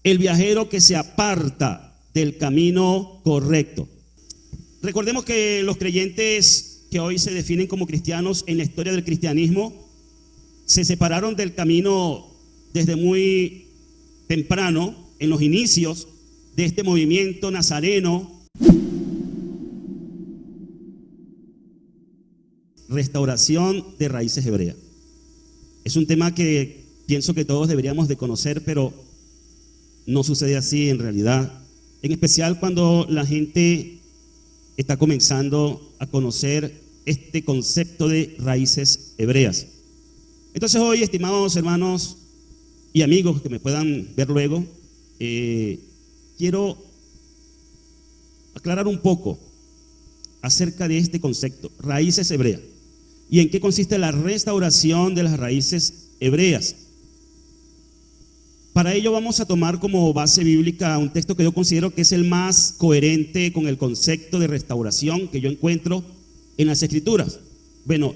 el viajero que se aparta del camino correcto. Recordemos que los creyentes que hoy se definen como cristianos en la historia del cristianismo se separaron del camino desde muy temprano, en los inicios de este movimiento nazareno. Restauración de raíces hebreas. Es un tema que pienso que todos deberíamos de conocer, pero no sucede así en realidad. En especial cuando la gente está comenzando a conocer este concepto de raíces hebreas. Entonces hoy, estimados hermanos y amigos que me puedan ver luego, quiero aclarar un poco acerca de este concepto, raíces hebreas, y en qué consiste la restauración de las raíces hebreas. Para ello vamos a tomar como base bíblica un texto que yo considero que es el más coherente con el concepto de restauración que yo encuentro en las Escrituras. Bueno,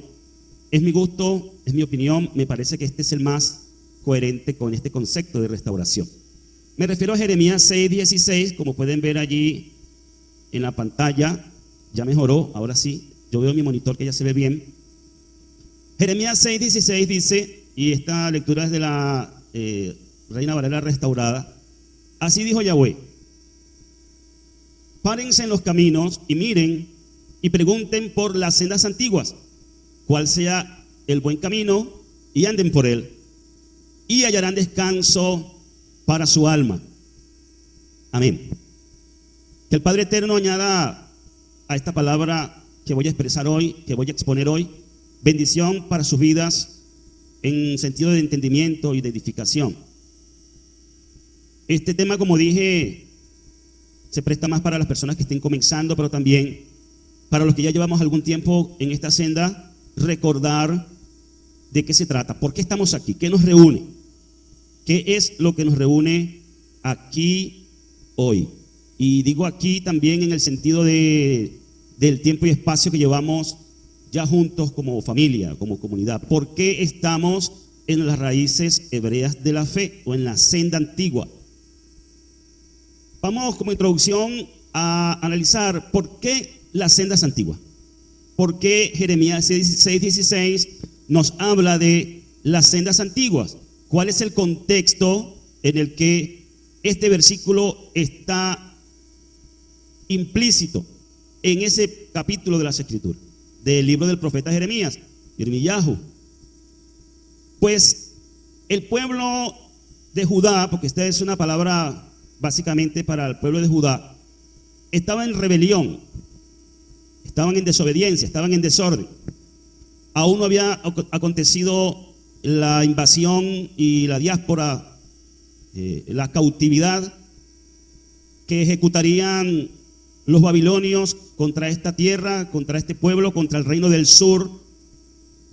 es mi gusto, es mi opinión, me parece que este es el más coherente con este concepto de restauración. Me refiero a Jeremías 6:16, como pueden ver allí en la pantalla. Ya mejoró, ahora sí, yo veo en mi monitor que ya se ve bien. Jeremías 6:16 dice, y esta lectura es de la Reina Valera restaurada: así dijo Yahweh, párense en los caminos y miren y pregunten por las sendas antiguas, cuál sea el buen camino, y anden por él, y hallarán descanso para su alma. Amén. Que el Padre Eterno añada a esta palabra que voy a expresar hoy, que voy a exponer hoy, bendición para sus vidas en sentido de entendimiento y de edificación. Este tema, como dije, se presta más para las personas que estén comenzando, pero también para los que ya llevamos algún tiempo en esta senda, recordar de qué se trata, por qué estamos aquí, qué nos reúne, qué es lo que nos reúne aquí hoy. Y digo aquí también en el sentido del tiempo y espacio que llevamos ya juntos como familia, como comunidad. ¿Por qué estamos en las raíces hebreas de la fe o en la senda antigua? Vamos como introducción a analizar por qué las sendas antiguas. ¿Por qué Jeremías 6:16 nos habla de las sendas antiguas? ¿Cuál es el contexto en el que este versículo está implícito en ese capítulo de las Escrituras, del libro del profeta Jeremías, Yirmiyahu? Pues el pueblo de Judá, porque esta es una palabra básicamente para el pueblo de Judá, estaba en rebelión, estaban en desobediencia, estaban en desorden. Aún no había acontecido la invasión y la diáspora, la cautividad que ejecutarían los babilonios contra esta tierra, contra este pueblo, contra el reino del sur.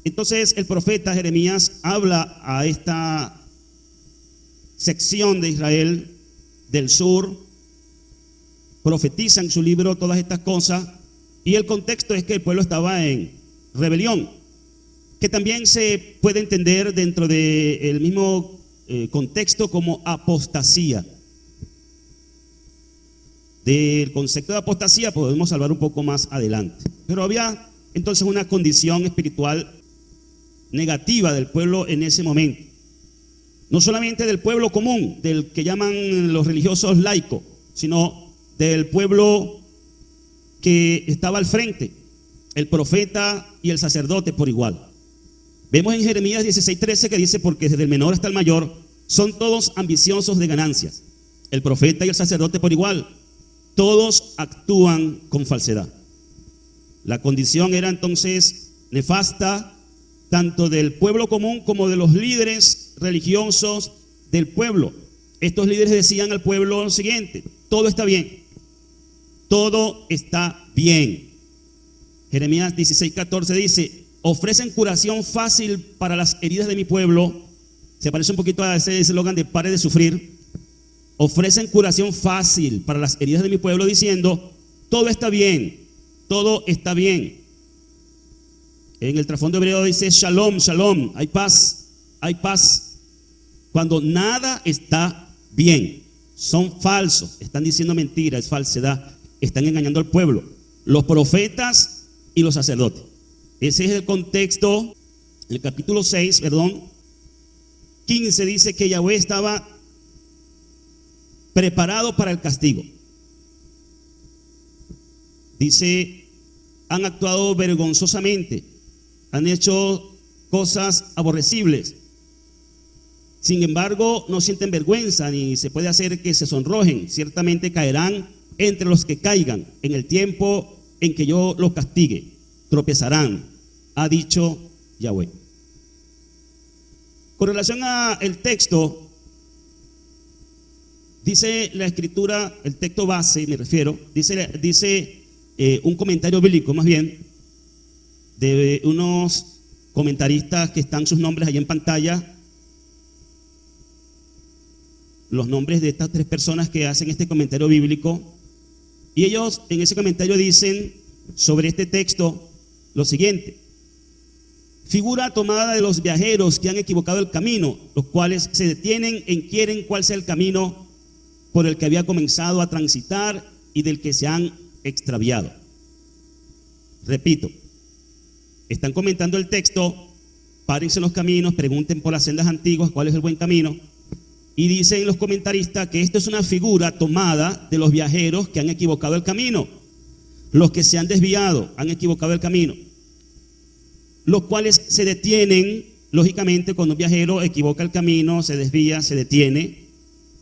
Entonces el profeta Jeremías habla a esta sección de Israel del sur, profetiza en su libro todas estas cosas, y el contexto es que el pueblo estaba en rebelión, que también se puede entender dentro del mismo contexto como apostasía. Del concepto de apostasía podemos hablar un poco más adelante, pero había entonces una condición espiritual negativa del pueblo en ese momento, no solamente del pueblo común, del que llaman los religiosos laicos, sino del pueblo que estaba al frente, el profeta y el sacerdote por igual. Vemos en Jeremías 16:13 que dice: porque desde el menor hasta el mayor son todos ambiciosos de ganancias, el profeta y el sacerdote por igual, todos actúan con falsedad. La condición era entonces nefasta, tanto del pueblo común como de los líderes religiosos del pueblo. Estos líderes decían al pueblo lo siguiente: todo está bien, todo está bien. Jeremías 16:14 dice: ofrecen curación fácil para las heridas de mi pueblo. Se parece un poquito a ese eslogan de pare de sufrir. Ofrecen curación fácil para las heridas de mi pueblo, diciendo: todo está bien, todo está bien. En el trasfondo hebreo dice shalom, shalom, hay paz, hay paz, cuando nada está bien. son falsos, están diciendo mentira, es falsedad, están engañando al pueblo, los profetas y los sacerdotes. Ese es el contexto. El capítulo 6, 15 dice que Yahweh estaba preparado para el castigo. Dice, han actuado vergonzosamente, han hecho cosas aborrecibles. Sin embargo, no sienten vergüenza ni se puede hacer que se sonrojen. Ciertamente caerán entre los que caigan en el tiempo en que yo los castigue. Tropezarán, ha dicho Yahweh. Con relación al texto, dice la escritura, el texto base me refiero, dice un comentario bíblico más bien, de unos comentaristas que están sus nombres ahí en pantalla, los nombres de estas tres personas que hacen este comentario bíblico, y ellos en ese comentario dicen sobre este texto lo siguiente: figura tomada de los viajeros que han equivocado el camino, los cuales se detienen en quieren cuál sea el camino por el que había comenzado a transitar y del que se han extraviado. Repito, están comentando el texto, párense en los caminos, pregunten por las sendas antiguas cuál es el buen camino, y dicen los comentaristas que esto es una figura tomada de los viajeros que han equivocado el camino, los que se han desviado, han equivocado el camino, los cuales se detienen. Lógicamente, cuando un viajero equivoca el camino, se desvía, se detiene,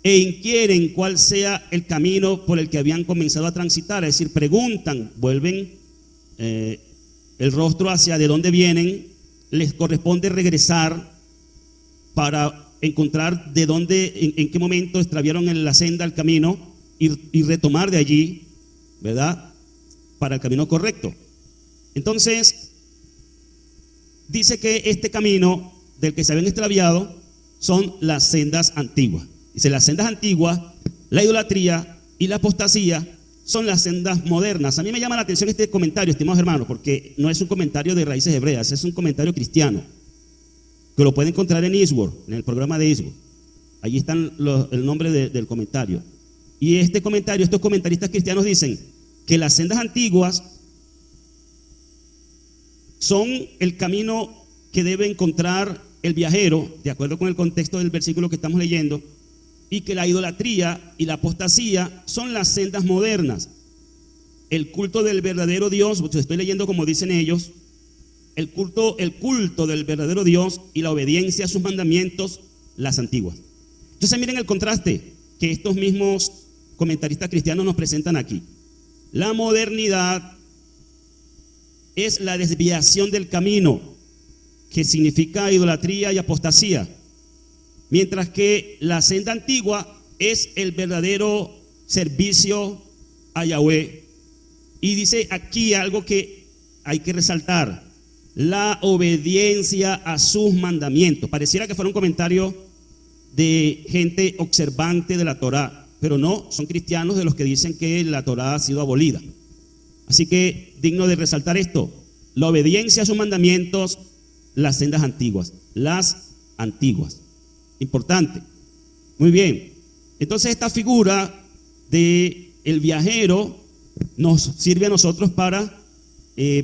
e inquieren cuál sea el camino por el que habían comenzado a transitar, es decir, preguntan, vuelven el rostro hacia de dónde vienen, les corresponde regresar para encontrar de dónde, en qué momento extraviaron en la senda el camino y retomar de allí, ¿verdad?, para el camino correcto. Entonces, dice que este camino del que se habían extraviado son las sendas antiguas. Dice, las sendas antiguas, la idolatría y la apostasía son las sendas modernas. A mí me llama la atención este comentario, estimados hermanos, porque no es un comentario de raíces hebreas, es un comentario cristiano, que lo puede encontrar en Eastword, en el programa de Eastword. Allí está el nombre del comentario. Y este comentario, estos comentaristas cristianos dicen que las sendas antiguas son el camino que debe encontrar el viajero, de acuerdo con el contexto del versículo que estamos leyendo, y que la idolatría y la apostasía son las sendas modernas. El culto del verdadero Dios, estoy leyendo como dicen ellos, el culto del verdadero Dios y la obediencia a sus mandamientos, las antiguas. Entonces miren el contraste que estos mismos comentaristas cristianos nos presentan aquí. La modernidad es la desviación del camino, que significa idolatría y apostasía, mientras que la senda antigua es el verdadero servicio a Yahweh. Y dice aquí algo que hay que resaltar: la obediencia a sus mandamientos. Pareciera que fuera un comentario de gente observante de la Torá, pero no, son cristianos de los que dicen que la Torá ha sido abolida. Así que digno de resaltar esto: la obediencia a sus mandamientos, las sendas antiguas, las antiguas. Importante. Muy bien. Entonces esta figura de el viajero nos sirve a nosotros para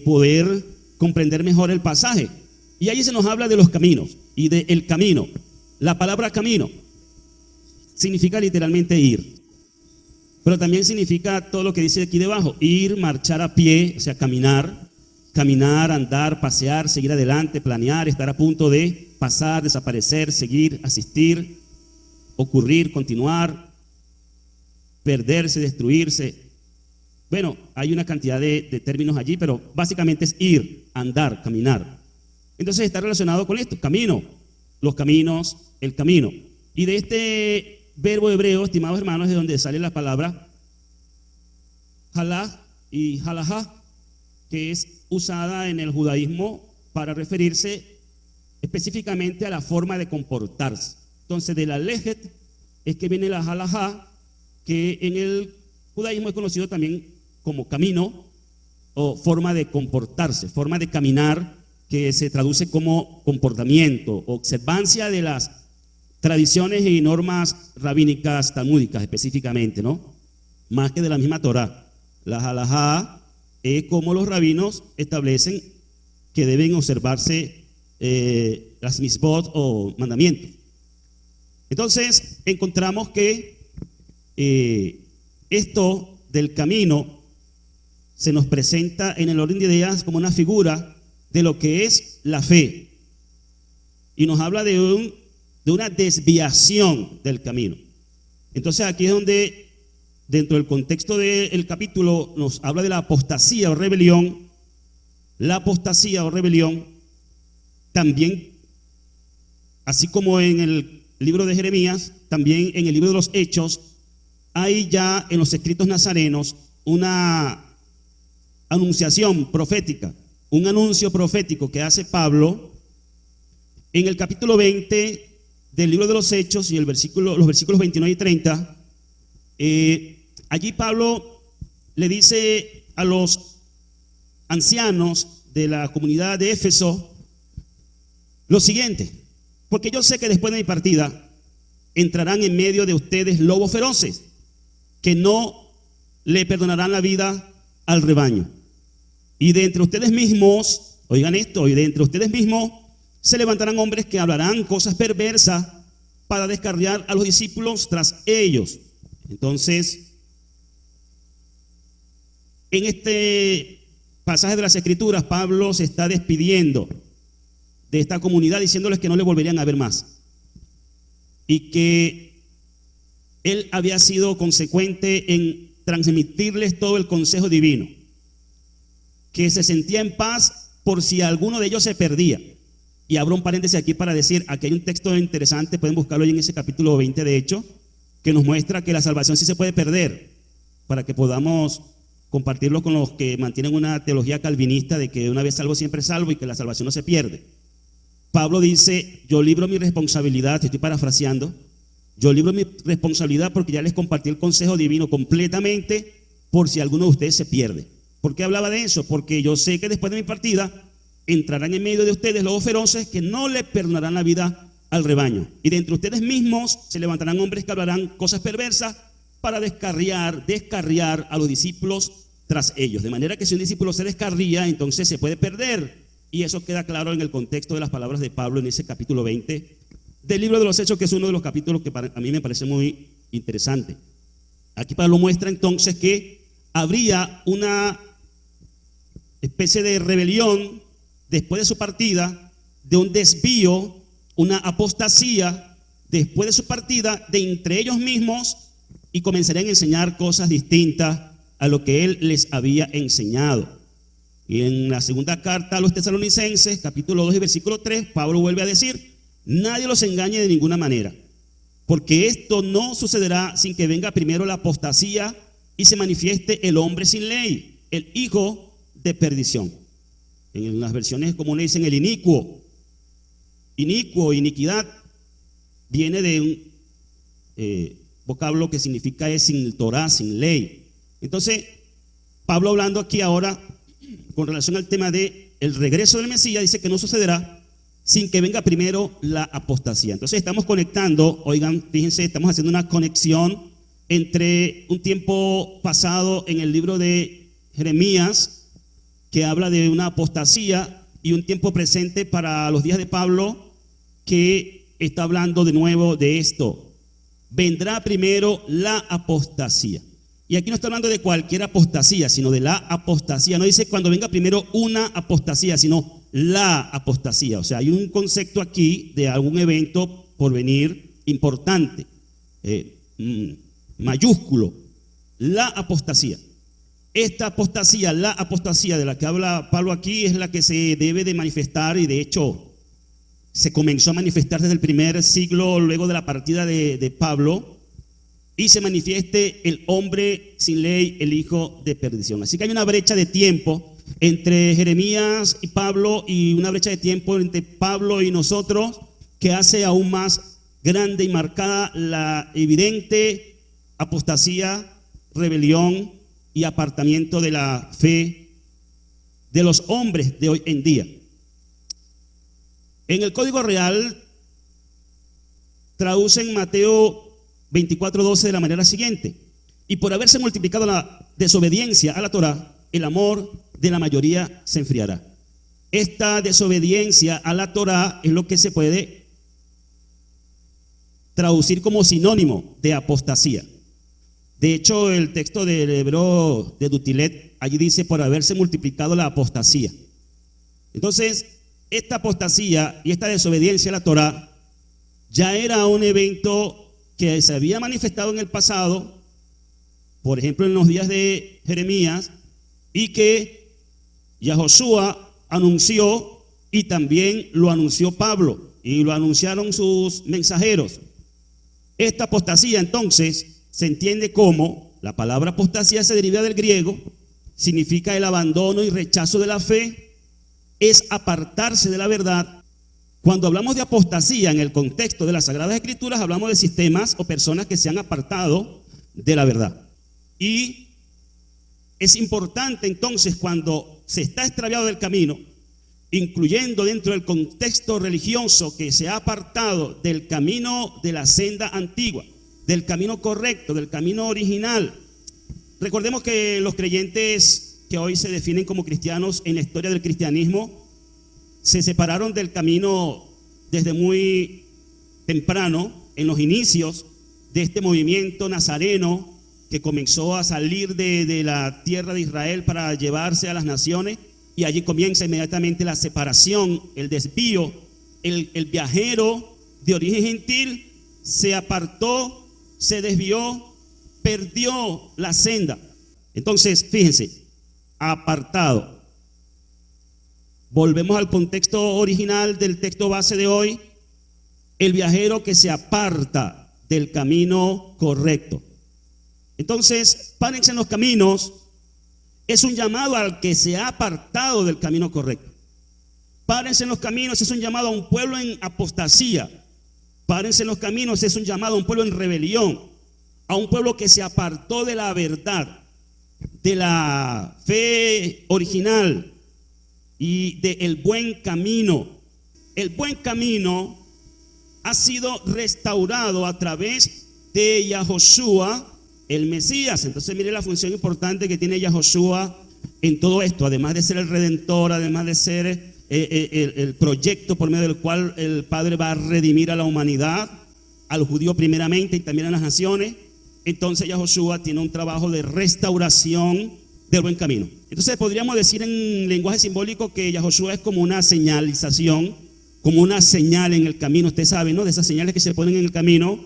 poder comprender mejor el pasaje. Y ahí se nos habla de los caminos y del camino. La palabra camino significa literalmente ir, pero también significa todo lo que dice aquí debajo: ir, marchar a pie, o sea, caminar, andar, pasear, seguir adelante, planear, estar a punto de pasar, desaparecer, seguir, asistir, ocurrir, continuar, perderse, destruirse. Bueno, hay una cantidad de términos allí, pero básicamente es ir, andar, caminar. Entonces está relacionado con esto: camino, los caminos, el camino. Y de este verbo hebreo, estimados hermanos, es de donde sale la palabra halá y halajá, que es usada en el judaísmo para referirse específicamente a la forma de comportarse. Entonces, de la lejet es que viene la halajá, que en el judaísmo es conocido también como camino o forma de comportarse, forma de caminar, que se traduce como comportamiento, observancia de las tradiciones y normas rabínicas talmúdicas específicamente, ¿no? Más que de la misma Torá. La halajá es como los rabinos establecen que deben observarse las misbot o mandamientos. Entonces encontramos que esto del camino se nos presenta en el orden de ideas como una figura de lo que es la fe, y nos habla de una desviación del camino. Entonces aquí es donde, dentro del contexto del capítulo, nos habla de la apostasía o rebelión. La apostasía o rebelión también, así como en el libro de Jeremías, también en el libro de los Hechos, hay ya en los escritos nazarenos una anunciación profética, un anuncio profético que hace Pablo en el capítulo 20 del libro de los Hechos y los versículos 29 y 30. Allí Pablo le dice a los ancianos de la comunidad de Éfeso lo siguiente: porque yo sé que después de mi partida entrarán en medio de ustedes lobos feroces que no le perdonarán la vida al rebaño. Y de entre ustedes mismos, oigan esto, y de entre ustedes mismos se levantarán hombres que hablarán cosas perversas para descarriar a los discípulos tras ellos. Entonces, en este pasaje de las Escrituras, Pablo se está despidiendo de esta comunidad diciéndoles que no le volverían a ver más, y que él había sido consecuente en transmitirles todo el consejo divino, que se sentía en paz por si alguno de ellos se perdía. Y abro un paréntesis aquí para decir, aquí hay un texto interesante, pueden buscarlo ahí en ese capítulo 20 de Hechos, que nos muestra que la salvación sí se puede perder, para que podamos compartirlo con los que mantienen una teología calvinista de que una vez salvo siempre salvo y que la salvación no se pierde. Pablo dice: yo libro mi responsabilidad, estoy parafraseando, yo libro mi responsabilidad porque ya les compartí el consejo divino completamente por si alguno de ustedes se pierde. ¿Por qué hablaba de eso? Porque yo sé que después de mi partida entrarán en medio de ustedes lobos feroces que no le perdonarán la vida al rebaño. Y de entre ustedes mismos se levantarán hombres que hablarán cosas perversas para descarriar a los discípulos tras ellos. De manera que si un discípulo se descarría, entonces se puede perder. Y eso queda claro en el contexto de las palabras de Pablo en ese capítulo 20 del libro de los Hechos, que es uno de los capítulos que a mí me parece muy interesante. Aquí Pablo muestra entonces que habría una especie de rebelión después de su partida, de un desvío, una apostasía después de su partida de entre ellos mismos, y comenzarían a enseñar cosas distintas a lo que él les había enseñado. Y en la segunda carta a los tesalonicenses, capítulo 2 y versículo 3, Pablo vuelve a decir: nadie los engañe de ninguna manera, porque esto no sucederá sin que venga primero la apostasía y se manifieste el hombre sin ley, el hijo de perdición. En las versiones comunes dicen el inicuo. Inicuo, iniquidad, viene de un vocablo que significa es sin Torah, sin ley. Entonces, Pablo, hablando aquí ahora con relación al tema de el regreso del Mesías, dice que no sucederá sin que venga primero la apostasía. Entonces estamos conectando, oigan, fíjense, estamos haciendo una conexión entre un tiempo pasado en el libro de Jeremías, que habla de una apostasía, y un tiempo presente para los días de Pablo, que está hablando de nuevo de esto. Vendrá primero la apostasía. Y aquí no está hablando de cualquier apostasía, sino de la apostasía. No dice cuando venga primero una apostasía, sino la apostasía. O sea, hay un concepto aquí de algún evento por venir importante, mayúsculo, la apostasía. Esta apostasía, la apostasía de la que habla Pablo aquí, es la que se debe de manifestar, y de hecho se comenzó a manifestar desde el primer siglo luego de la partida de Pablo, y se manifieste el hombre sin ley, el hijo de perdición. Así que hay una brecha de tiempo entre Jeremías y Pablo, y una brecha de tiempo entre Pablo y nosotros, que hace aún más grande y marcada la evidente apostasía, rebelión y apartamiento de la fe de los hombres de hoy en día. En el Código Real traducen Mateo 24:12 de la manera siguiente: y por haberse multiplicado la desobediencia a la Torá, el amor de la mayoría se enfriará. Esta desobediencia a la Torá es lo que se puede traducir como sinónimo de apostasía. De hecho, el texto del hebreo de Dutilet, allí dice por haberse multiplicado la apostasía. Entonces, esta apostasía y esta desobediencia a la Torá ya era un evento que se había manifestado en el pasado, por ejemplo en los días de Jeremías, y que Yahoshua anunció, y también lo anunció Pablo y lo anunciaron sus mensajeros. Esta apostasía entonces se entiende como, la palabra apostasía se deriva del griego, significa el abandono y rechazo de la fe, es apartarse de la verdad. Cuando hablamos de apostasía en el contexto de las Sagradas Escrituras, hablamos de sistemas o personas que se han apartado de la verdad. Y es importante entonces, cuando se está extraviado del camino, incluyendo dentro del contexto religioso que se ha apartado del camino de la senda antigua, del camino correcto, del camino original. Recordemos que los creyentes que hoy se definen como cristianos en la historia del cristianismo se separaron del camino desde muy temprano, en los inicios de este movimiento nazareno que comenzó a salir de la tierra de Israel para llevarse a las naciones, y allí comienza inmediatamente la separación, el desvío. El viajero de origen gentil se apartó, se desvió, perdió la senda. Entonces, fíjense, apartado. Volvemos al contexto original del texto base de hoy: el viajero que se aparta del camino correcto. Entonces, párense en los caminos es un llamado al que se ha apartado del camino correcto. Párense en los caminos es un llamado a un pueblo en apostasía. Párense en los caminos es un llamado a un pueblo en rebelión, a un pueblo que se apartó de la verdad, de la fe original y del buen camino. El buen camino ha sido restaurado a través de Yahoshua, el Mesías. Entonces mire la función importante que tiene Yahoshua en todo esto, además de ser el Redentor, además de ser el proyecto por medio del cual el Padre va a redimir a la humanidad, al judío primeramente y también a las naciones. Entonces Yahoshua tiene un trabajo de restauración del buen camino. Entonces podríamos decir en lenguaje simbólico que Yahoshua es como una señalización, como una señal en el camino. Usted sabe, ¿no?, de esas señales que se ponen en el camino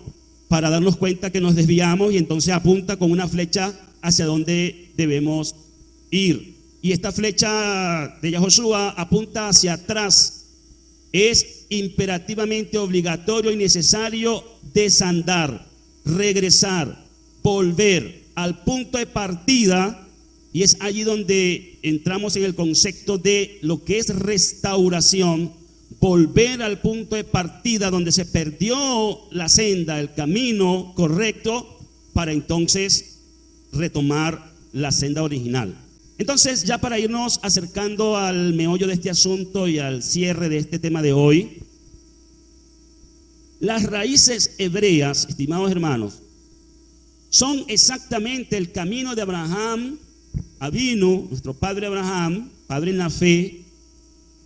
para darnos cuenta que nos desviamos, y entonces apunta con una flecha hacia donde debemos ir. Y esta flecha de Yahoshua apunta hacia atrás. Es imperativamente obligatorio y necesario desandar, regresar, volver al punto de partida, y es allí donde entramos en el concepto de lo que es restauración. Volver al punto de partida donde se perdió la senda, el camino correcto, para entonces retomar la senda original. Entonces, ya para irnos acercando al meollo de este asunto y al cierre de este tema de hoy, las raíces hebreas, estimados hermanos, son exactamente el camino de Abraham Avinu, nuestro padre Abraham, padre en la fe,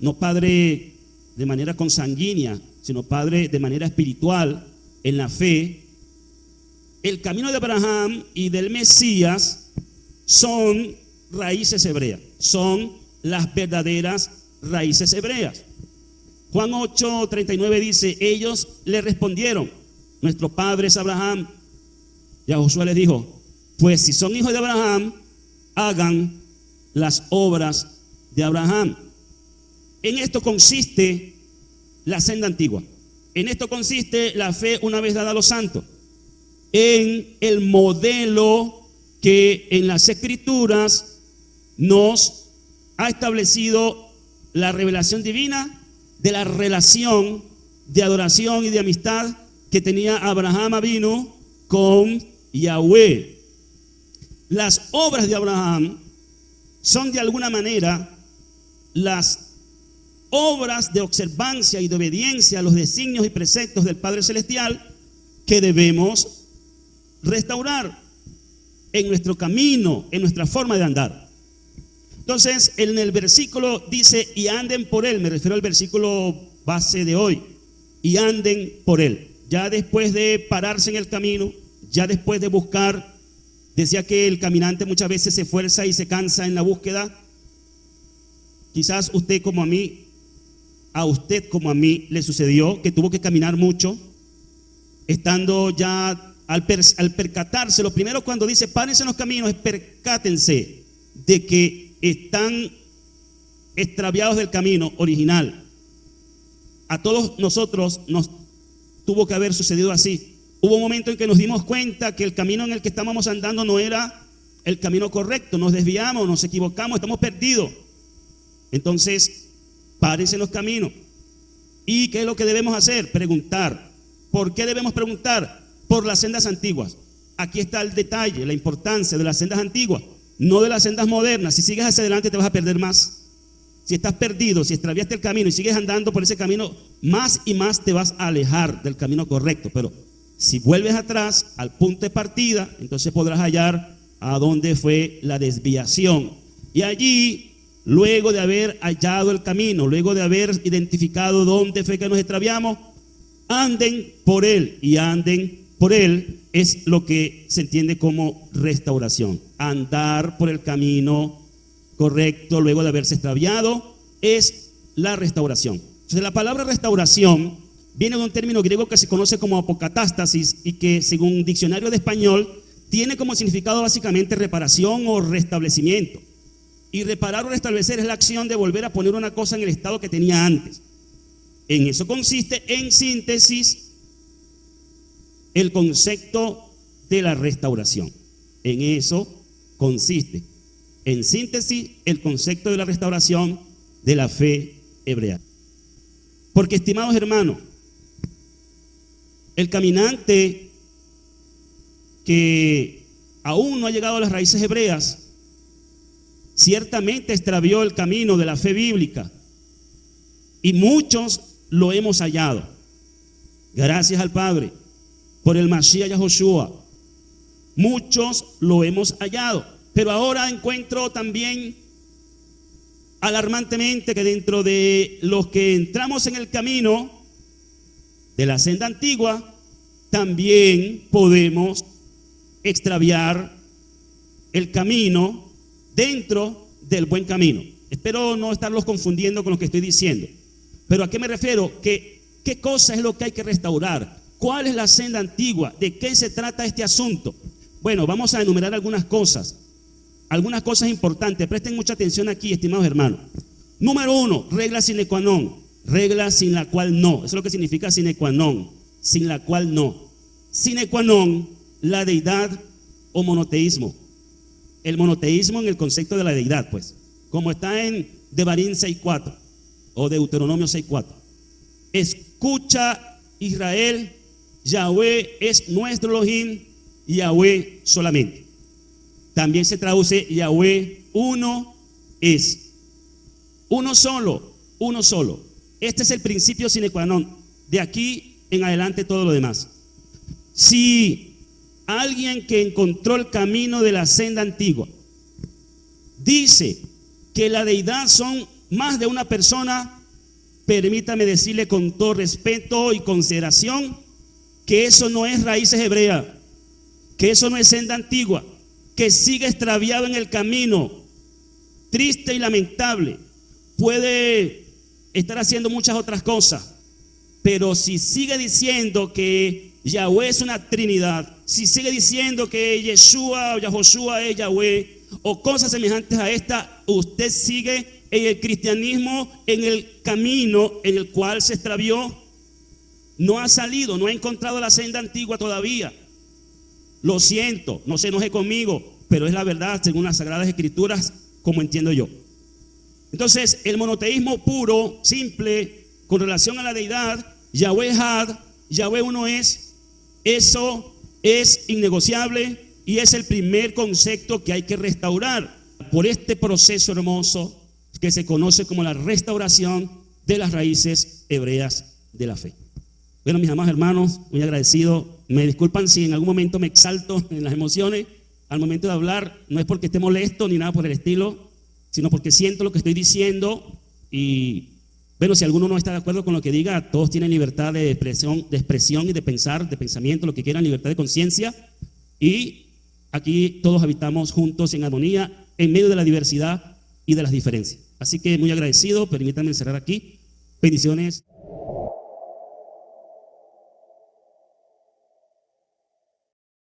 no padre de manera consanguínea, sino padre de manera espiritual en la fe. El camino de Abraham y del Mesías son raíces hebreas, son las verdaderas raíces hebreas. Juan 8:39 dice: ellos le respondieron, nuestro padre es Abraham. Y a Josué les dijo: pues si son hijos de Abraham, hagan las obras de Abraham. En esto consiste la senda antigua. En esto consiste la fe una vez dada a los santos. En el modelo que en las Escrituras nos ha establecido la revelación divina de la relación de adoración y de amistad que tenía Abraham Avinu con Yahweh. Las obras de Abraham son de alguna manera las obras de observancia y de obediencia a los designios y preceptos del Padre Celestial que debemos restaurar en nuestro camino, en nuestra forma de andar. Entonces, en el versículo dice, y anden por él, me refiero al versículo base de hoy, y anden por él. Ya después de pararse en el camino, ya después de buscar, decía que el caminante muchas veces se esfuerza y se cansa en la búsqueda. Quizás usted como a mí, a usted como a mí le sucedió que tuvo que caminar mucho, estando ya al percatarse, lo primero cuando dice párense en los caminos es percátense de que están extraviados del camino original. A todos nosotros nos tuvo que haber sucedido así. Hubo un momento en que nos dimos cuenta que el camino en el que estábamos andando no era el camino correcto, nos desviamos, nos equivocamos, estamos perdidos. Entonces, párense en los caminos. ¿Y qué es lo que debemos hacer? Preguntar. ¿Por qué debemos preguntar? Por las sendas antiguas. Aquí está el detalle, la importancia de las sendas antiguas, no de las sendas modernas. Si sigues hacia adelante te vas a perder más. Si estás perdido, si extraviaste el camino y sigues andando por ese camino, más y más te vas a alejar del camino correcto. Pero si vuelves atrás al punto de partida, entonces podrás hallar a dónde fue la desviación. Y allí, luego de haber hallado el camino, luego de haber identificado dónde fue que nos extraviamos, anden por él. Y anden por él es lo que se entiende como restauración. Andar por el camino correcto luego de haberse extraviado es la restauración. Entonces, la palabra restauración viene de un término griego que se conoce como apocatástasis y que, según diccionario de español, tiene como significado básicamente reparación o restablecimiento. Y reparar o restablecer es la acción de volver a poner una cosa en el estado que tenía antes. En eso consiste, en síntesis, el concepto de la restauración. En eso consiste, en síntesis, el concepto de la restauración de la fe hebrea. Porque, estimados hermanos, el caminante que aún no ha llegado a las raíces hebreas, ciertamente extravió el camino de la fe bíblica, y muchos lo hemos hallado. Gracias al Padre por el Mashiach Yahoshua, muchos lo hemos hallado. Pero ahora encuentro también alarmantemente que dentro de los que entramos en el camino de la senda antigua, también podemos extraviar el camino dentro del buen camino. Espero no estarlos confundiendo con lo que estoy diciendo. Pero ¿a qué me refiero? ¿Qué cosa es lo que hay que restaurar? ¿Cuál es la senda antigua? ¿De qué se trata este asunto? Bueno, vamos a enumerar algunas cosas importantes. Presten mucha atención aquí, estimados hermanos. Número 1, regla sine qua non, regla sin la cual no. Eso es lo que significa sine qua non, sin la cual no. Sine qua non, la deidad o monoteísmo. El monoteísmo en el concepto de la deidad, pues, como está en Devarim 6:4 o Deuteronomio 6:4. Escucha, Israel, Yahweh es nuestro Elohim, Yahweh solamente. También se traduce Yahweh uno es. Uno solo, uno solo. Este es el principio sine qua non. De aquí en adelante todo lo demás. Si alguien que encontró el camino de la senda antigua dice que la deidad son más de una persona, permítame decirle con todo respeto y consideración que eso no es raíces hebreas, que eso no es senda antigua, que sigue extraviado en el camino, triste y lamentable. Puede estar haciendo muchas otras cosas, pero si sigue diciendo que Yahweh es una trinidad, si sigue diciendo que Yeshua o Yahoshua es Yahweh o cosas semejantes a esta, usted sigue en el cristianismo, en el camino en el cual se extravió. No ha salido, no ha encontrado la senda antigua todavía. Lo siento, no se enoje conmigo, pero es la verdad según las Sagradas Escrituras, como entiendo yo. Entonces, el monoteísmo puro, simple, con relación a la deidad, Yahweh Had, Yahweh uno es, eso es innegociable y es el primer concepto que hay que restaurar por este proceso hermoso que se conoce como la restauración de las raíces hebreas de la fe. Bueno, mis amados hermanos, muy agradecido Me disculpan si en algún momento me exalto en las emociones al momento de hablar. No es porque esté molesto ni nada por el estilo, sino porque siento lo que estoy diciendo. Y bueno, si alguno no está de acuerdo con lo que diga, todos tienen libertad de expresión y de pensar, de pensamiento, lo que quieran, libertad de conciencia. Y aquí todos habitamos juntos en armonía, en medio de la diversidad y de las diferencias. Así que muy agradecido, permítanme cerrar aquí. Bendiciones.